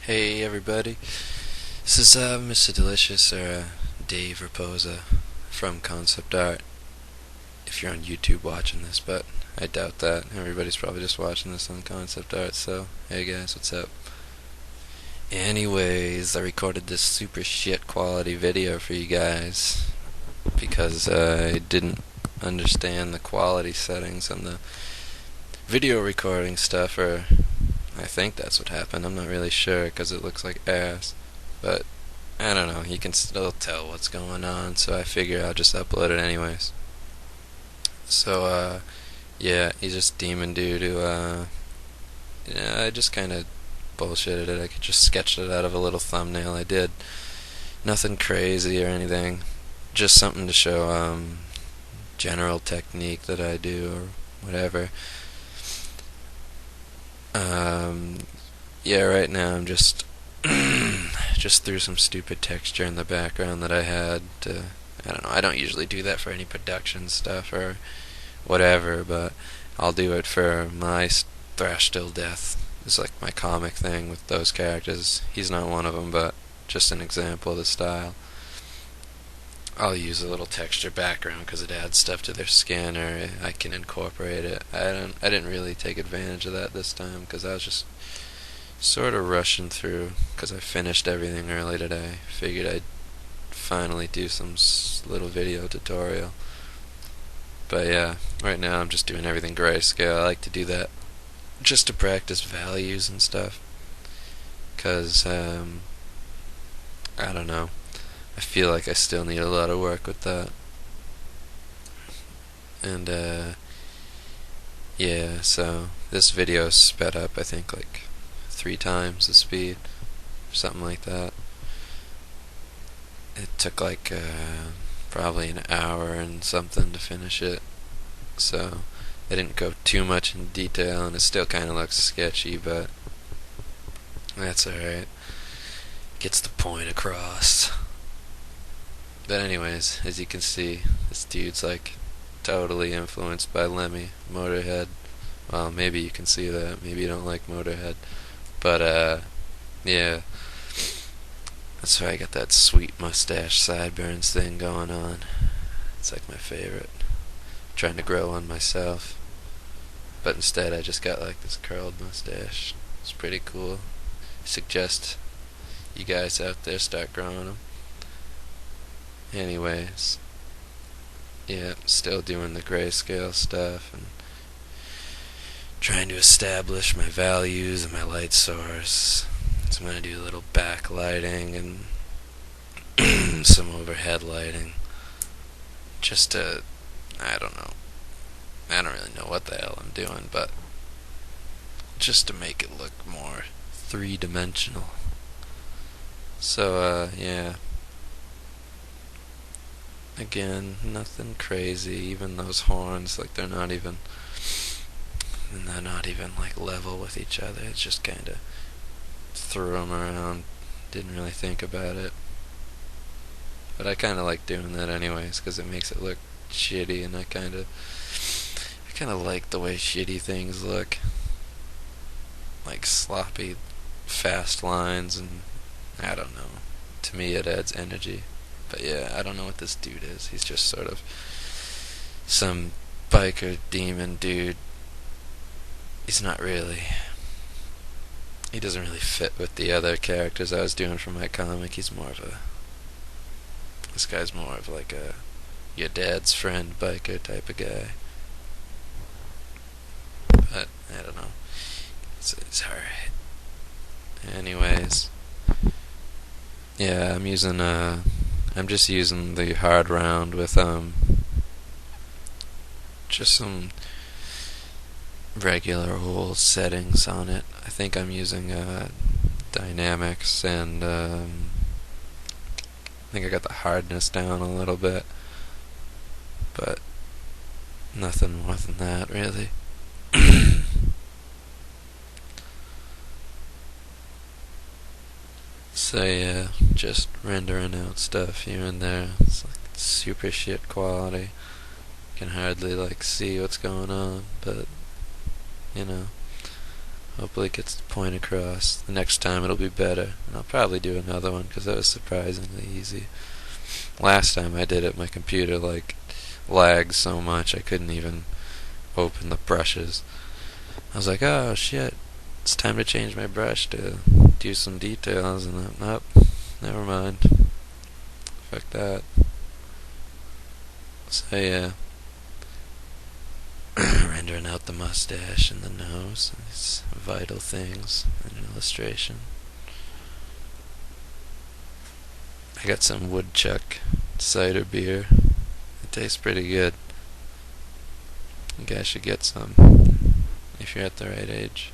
Hey everybody, this is Mr. Delicious or Dave Rapoza from Concept Art. If you're on YouTube watching this, but I doubt that. Everybody's probably just watching this on Concept Art, so hey guys, what's up? Anyways, I recorded this super shit quality video for you guys because I didn't understand the quality settings on the video recording stuff, or I think that's what happened. I'm not really sure because it looks like ass, but I don't know. You can still tell what's going on, so I figure I'll just upload it anyways. So, yeah, he's just Demon Dude who, yeah, I just kind of bullshitted it. I just sketched it out of a little thumbnail I did. Nothing crazy or anything. Just something to show, general technique that I do or whatever. Yeah, right now I'm just just threw some stupid texture in the background that I had to, I don't know, I don't usually do that for any production stuff or whatever, but I'll do it for my Thrash Till Death. It's like my comic thing with those characters. He's not one of them, but just an example of the style. I'll use a little texture background because it adds stuff to their skin, or I can incorporate it. I didn't really take advantage of that this time because I was just sort of rushing through because I finished everything early today. Figured I'd finally do some little video tutorial. But yeah, right now I'm just doing everything grayscale. I like to do that just to practice values and stuff. Because, I don't know. I feel like I still need a lot of work with that. And, yeah, so this video is sped up, I think, like 3 times the speed, or something like that. It took like, probably an hour and something to finish it. So, I didn't go too much in detail, and it still kind of looks sketchy, but that's alright. Gets the point across. But anyways, as you can see, this dude's like totally influenced by Lemmy, Motorhead. Well, maybe you can see that. Maybe you don't like Motorhead. But, yeah. That's why I got that sweet mustache sideburns thing going on. It's like my favorite. I'm trying to grow one myself. But instead I just got like this curled mustache. It's pretty cool. I suggest you guys out there start growing them. Anyways, yeah, still doing the grayscale stuff and trying to establish my values and my light source. So I'm going to do a little backlighting and some overhead lighting. Just to, I don't know. I don't really know what the hell I'm doing, but just to make it look more three-dimensional. So, yeah. Again, nothing crazy. Even those horns, like they're not even like level with each other. It's just kind of threw them around. Didn't really think about it. But I kind of like doing that anyways because it makes it look shitty, and I kind of like the way shitty things look. Like sloppy, fast lines, and I don't know. To me, it adds energy. But yeah, I don't know what this dude is. He's just sort of some biker demon dude. He's not really. He doesn't really fit with the other characters I was doing for my comic. He's more of a. This guy's more of like a your dad's friend biker type of guy. But I don't know. It's alright. Anyways, yeah, I'm just using the hard round with just some regular old settings on it. I think I'm using dynamics, and I think I got the hardness down a little bit, but nothing more than that really. So yeah, just rendering out stuff here and there. It's like super shit quality. Can hardly like see what's going on, but you know, Hopefully it gets the point across. The next time it'll be better. And I'll probably do another one because that was surprisingly easy. Last time I did it, my computer lagged so much I couldn't even open the brushes. I was like, oh shit, it's time to change my brush to do some details, and then, nope, never mind. Fuck that. So yeah, rendering out the mustache and the nose, these vital things in an illustration. I got some woodchuck cider beer. It tastes pretty good. You guys should get some if you're at the right age.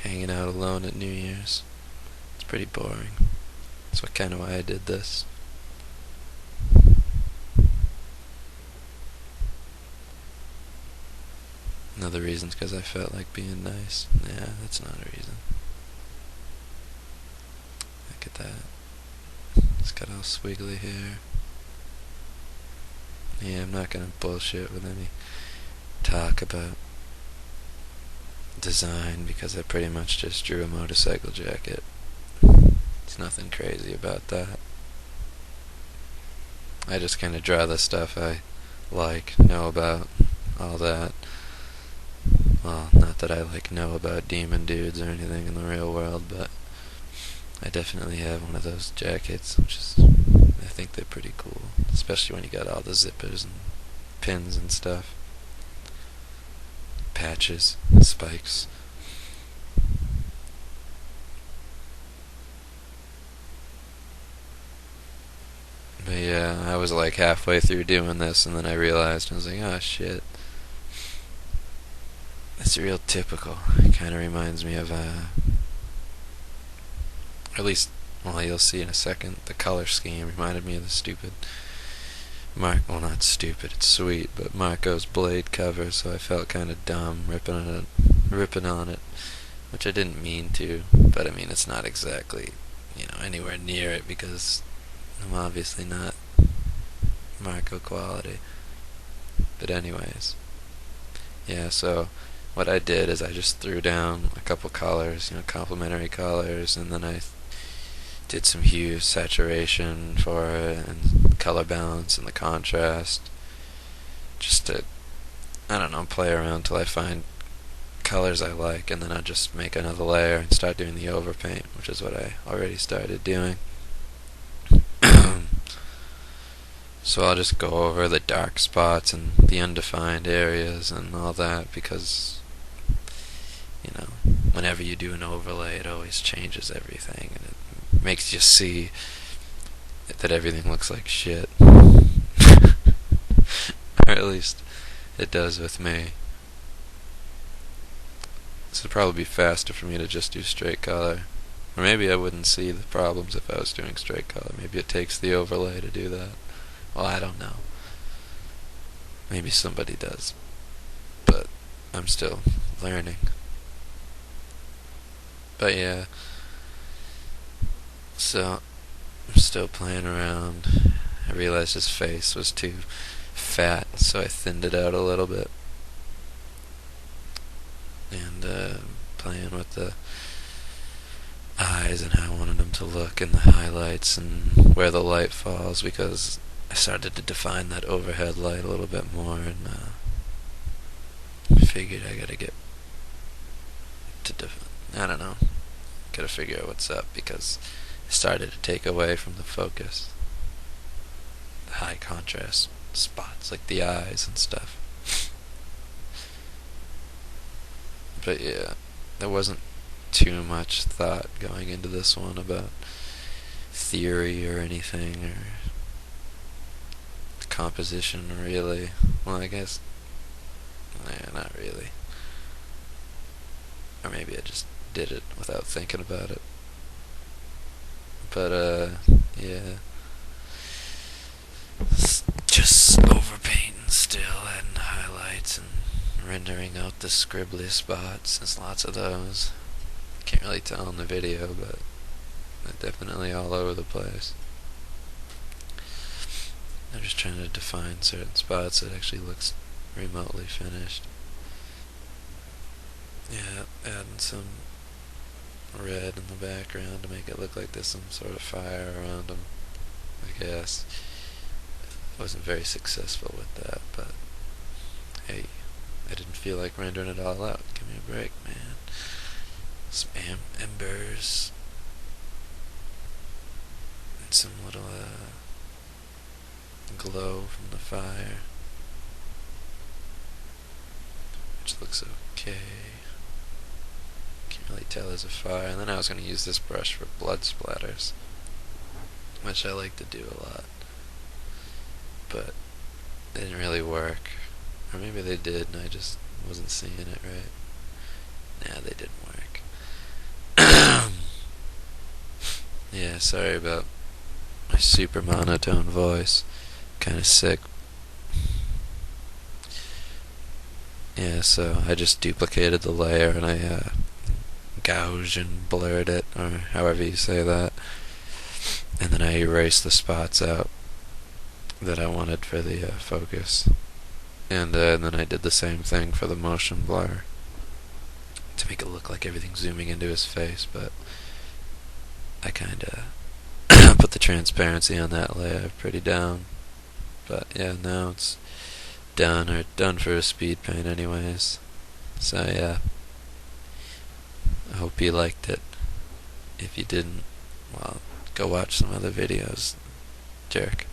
Hanging out alone at New Year's. It's pretty boring. That's what kind of why I did this. Another reason's because I felt like being nice. Yeah, that's not a reason. Look at that. It's got all swiggly hair. Yeah, I'm not gonna bullshit with any talk about design because I pretty much just drew a motorcycle jacket. There's nothing crazy about that. I just kind of draw the stuff I like, know about, all that. Well, not that I know about demon dudes or anything in the real world, but I definitely have one of those jackets, which is, I think they're pretty cool, especially when you got all the zippers and pins and stuff, patches, spikes. But yeah, I was halfway through doing this, and then I realized, I was like, oh shit. It's real typical. It kind of reminds me of, or at least, well, you'll see in a second, the color scheme reminded me of the stupid well, not stupid, it's sweet, but Marco's Blade cover, so I felt kind of dumb ripping on it, which I didn't mean to, but I mean, it's not exactly, anywhere near it, because I'm obviously not Marco quality. But anyways, yeah, so what I did is I just threw down a couple colors, complementary colors, and then I did some hue saturation for it, and color balance and the contrast, just to, I don't know, play around till I find colors I like, and then I'll just make another layer and start doing the overpaint, which is what I already started doing. So I'll just go over the dark spots and the undefined areas and all that, because whenever you do an overlay, it always changes everything, and it makes you see that everything looks like shit. Or at least it does with me. This would probably be faster for me to just do straight color. Or maybe I wouldn't see the problems if I was doing straight color. Maybe it takes the overlay to do that. Well, I don't know. Maybe somebody does. But I'm still learning. But yeah. So, I'm still playing around. I realized his face was too fat, so I thinned it out a little bit. And playing with the eyes and how I wanted them to look, and the highlights and where the light falls, because I started to define that overhead light a little bit more, and figured I gotta get to I don't know, gotta figure out what's up, because it started to take away from the focus, the high contrast spots like the eyes and stuff. But yeah, there wasn't too much thought going into this one about theory or anything, or composition, really. Well, I guess, not really. Or maybe I just did it without thinking about it. But, yeah. Just overpainting still, adding highlights and rendering out the scribbly spots. There's lots of those. Can't really tell in the video, but they're definitely all over the place. I'm just trying to define certain spots so it actually looks remotely finished. Yeah, adding some red in the background to make it look like there's some sort of fire around them, I guess. Wasn't very successful with that, but hey, I didn't feel like rendering it all out. Give me a break, man. Some embers and some little glow from the fire, which looks okay. Can't really tell there's a fire. And then I was going to use this brush for blood splatters, which I like to do a lot, but they didn't really work. Or maybe they did and I just wasn't seeing it right. Nah, they didn't work. Yeah, sorry about my super monotone voice. Kinda sick. Yeah, so I just duplicated the layer and I gouged and blurred it, or however you say that. And then I erased the spots out that I wanted for the focus. And then I did the same thing for the motion blur to make it look like everything's zooming into his face, but I kinda put the transparency on that layer pretty down. But yeah, now it's done, or done for a speed paint anyways. So yeah, I hope you liked it. If you didn't, well, go watch some other videos, jerk.